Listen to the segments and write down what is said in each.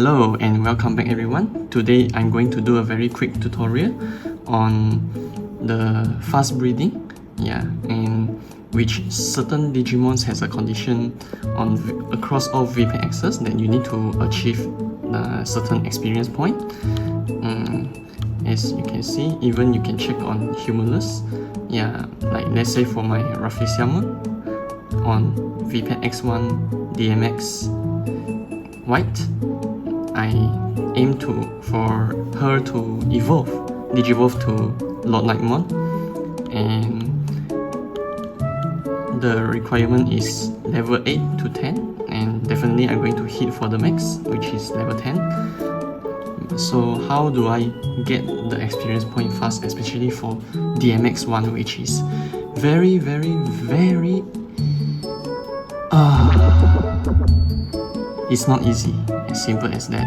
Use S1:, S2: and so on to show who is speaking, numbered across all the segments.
S1: Hello and welcome back everyone. Today I'm going to do a very quick tutorial on the fast breeding, and which certain Digimons has a condition on across all Vpet axes that you need to achieve a certain experience point. As you can see, even you can check on Humulos. Like let's say for my Rafisiamon on Vpet X1 DMX White, I aim for her to digivolve to Lord Nightmon, and the requirement is level 8 to 10, and definitely I'm going to hit for the max, which is level 10. So how do I get the experience point fast, especially for DMX1, which is very it's not easy, as simple as that.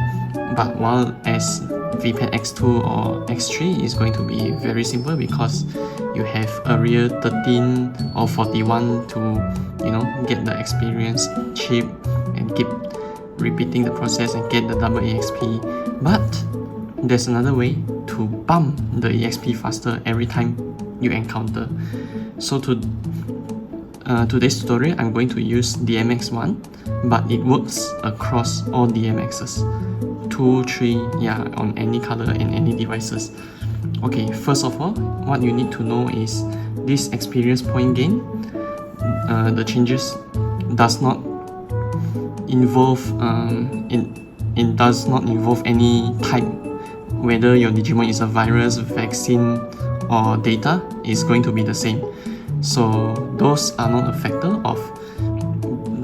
S1: But while as Vpet X2 or X3 is going to be very simple because you have area 13 or 41 to get the experience cheap and keep repeating the process and get the double EXP. But there's another way to pump the EXP faster every time you encounter. So today's tutorial I'm going to use DMX1, but it works across all DMXs, 2, 3, on any color and any devices. Okay, first of all, what you need to know is this experience point gain. The changes does not involve it does not involve any type, whether your Digimon is a virus, vaccine, or data is going to be the same. So those are not a factor of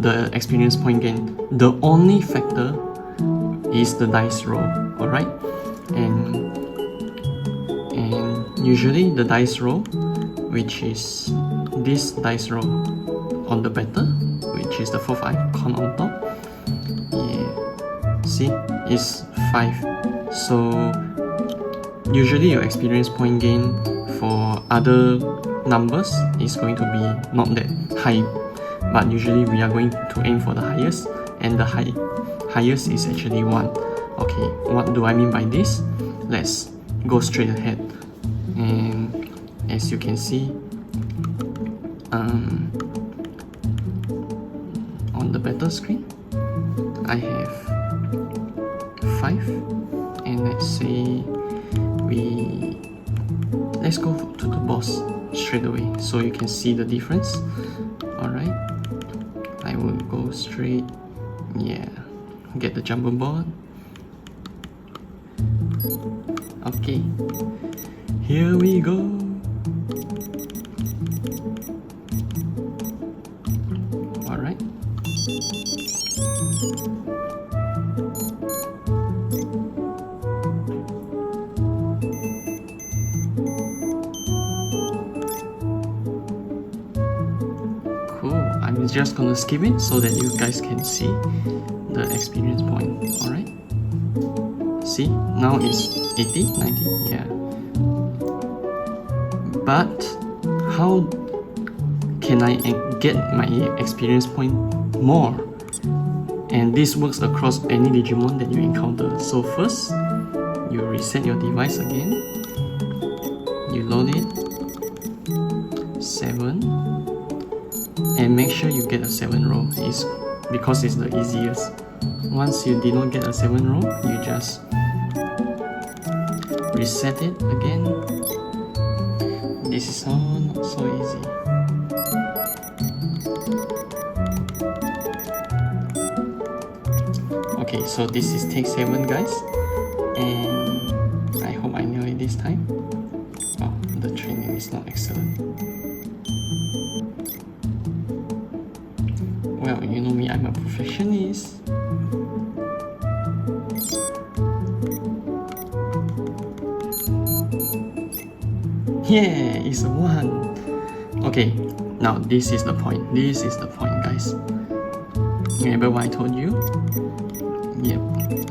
S1: the experience point gain. The only factor is the dice roll, alright? And usually the dice roll, which is this dice roll on the better, which is the 4th icon on top, see, is 5. So usually your experience point gain for other numbers is going to be not that high, but usually we are going to aim for the highest, and the highest is actually 1. Okay, what do I mean by this? Let's go straight ahead. And as you can see, on the battle screen I have 5, and let's say let's go to the boss straight away so you can see the difference. Alright, I will go straight, get the jumbo board. Okay, here we go. Alright, I'm just gonna skip it so that you guys can see the experience point. Alright, see, now it's 80, 90, but how can I get my experience point more? And this works across any Digimon that you encounter. So first, you reset your device again, you load it, 7, and make sure you get a 7 row, because it's the easiest. Once you did not get a 7 row, you just reset it again. This is not so easy. Okay, so this is take 7, guys, and I hope I nail it this time. Oh, the training is not excellent. Well, you know me, I'm a perfectionist. Yeah, it's a 1. Okay, now this is the point. Guys. Remember what I told you? Yep.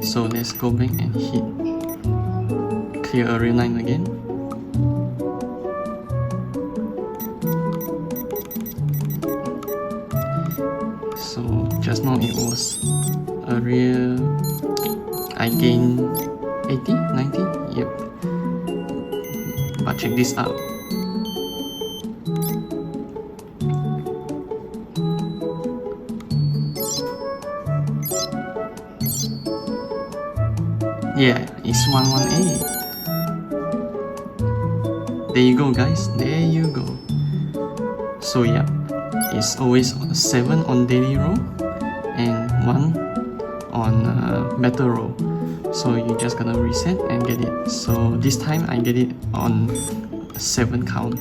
S1: So let's go back and hit clear area 9 again. So just now it was area I gain 80, 90, yep. But check this out. Yeah, it's 118. There you go guys, there you go. So yeah, it's always 7 on daily roll and 1 on battle roll. So you just gonna reset and get it. So this time I get it on 7 count.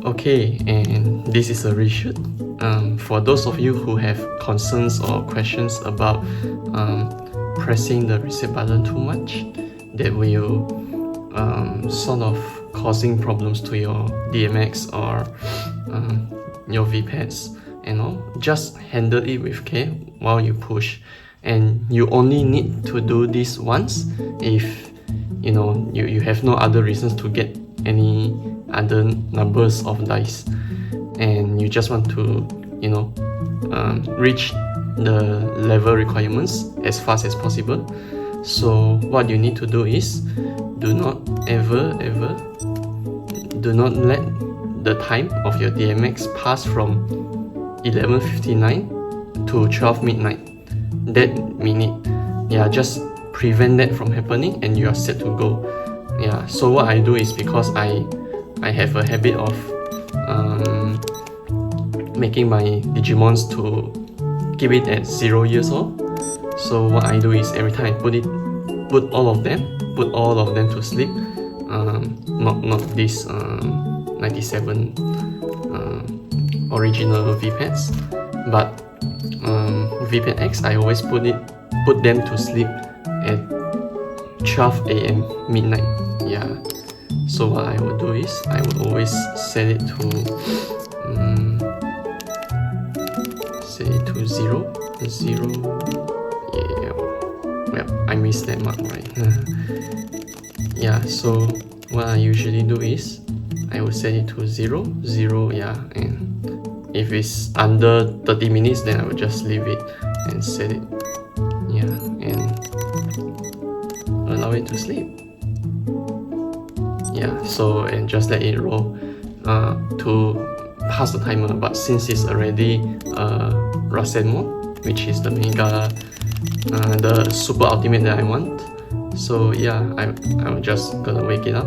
S1: Okay, and this is a reshoot. For those of you who have concerns or questions about pressing the reset button too much, that will sort of causing problems to your DMX or your Vpets and all, just handle it with care while you push. And you only need to do this once if you have no other reasons to get any other numbers of dice, and you just want to reach the level requirements as fast as possible. So what you need to do is, do not let the time of your DMX pass from 11:59 to 12 midnight. That minute, yeah, just prevent that from happening and you are set to go. Yeah, so what I do is, because I have a habit of making my Digimons to keep it at 0 years old. So what I do is, every time I put all of them to sleep. Not this 97 original Vpets, but Vpet X, I always put them to sleep at 12 AM midnight. Yeah. So what I would do is, I would always set it to 0. Yeah. Well, I missed that mark, right? Yeah. So what I usually do is, I will set it to 0, yeah, and if it's under 30 minutes, then I will just leave it and set it, yeah, and allow it to sleep. Yeah, so, and just let it roll to pass the timer. But since it's already Rasen mode, which is the mega, the super ultimate that I want, so yeah, I'm just gonna wake it up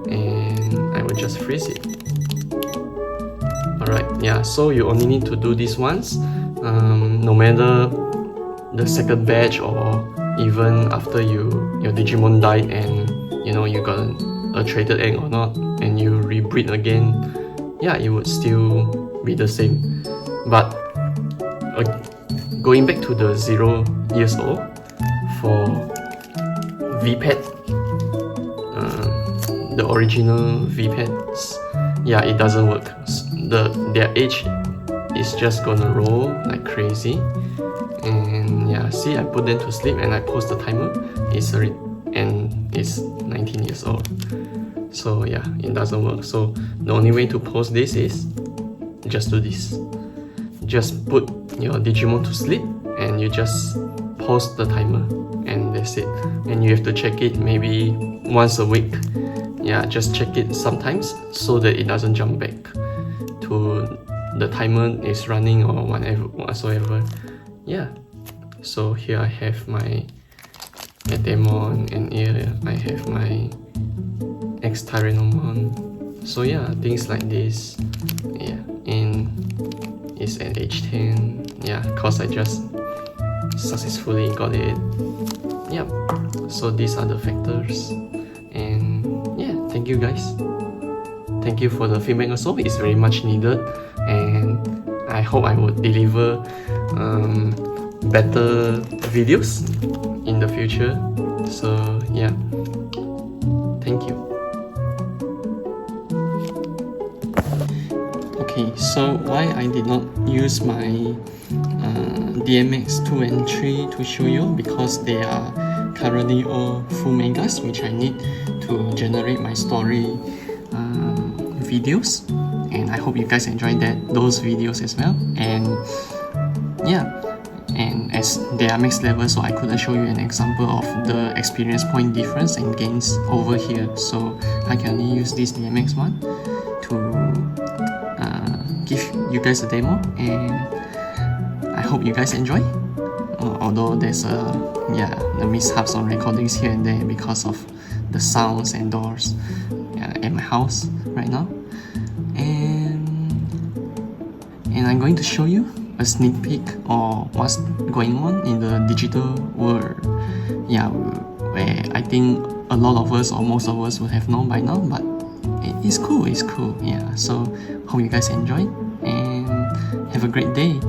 S1: and I will just freeze it. Alright, yeah, so you only need to do this once, no matter the second batch or even after your Digimon died and you got a traded egg or not, and you rebreed again, yeah, it would still be the same. But going back to the 0 years old, for Vpet, the original Vpets, yeah, it doesn't work. Their age is just gonna roll like crazy. And yeah, see, I put them to sleep and I post the timer. It's 19 years old. So yeah, it doesn't work. So the only way to post this is just do this. Just put your Digimon to sleep and you just post the timer, and that's it. And you have to check it maybe once a week. Yeah, just check it sometimes so that it doesn't jump back to the timer is running or whatsoever. Yeah, so here I have my Demon, and here I have my CHRONICLES. So yeah, things like this. Yeah, and it's at age 10. Yeah, cause I just successfully got it. Yep. So these are the factors, and yeah, thank you guys. Thank you for the feedback also. It's very much needed, and I hope I would deliver better videos in the future. So yeah, thank you. Okay, so why I did not use my DMX2 and 3 to show you, because they are currently all full megas, which I need to generate my story videos, and I hope you guys enjoyed those videos as well. And yeah, as they are max level, so I couldn't show you an example of the experience point difference and gains over here. So I can only use this DMX1 to give you guys a demo, and I hope you guys enjoy. Although there's the mishaps on recordings here and there because of the sounds and doors at my house right now, and I'm going to show you a sneak peek of what's going on in the digital world. Where I think a lot of us or most of us would have known by now, but it's cool. Yeah, so hope you guys enjoy and have a great day.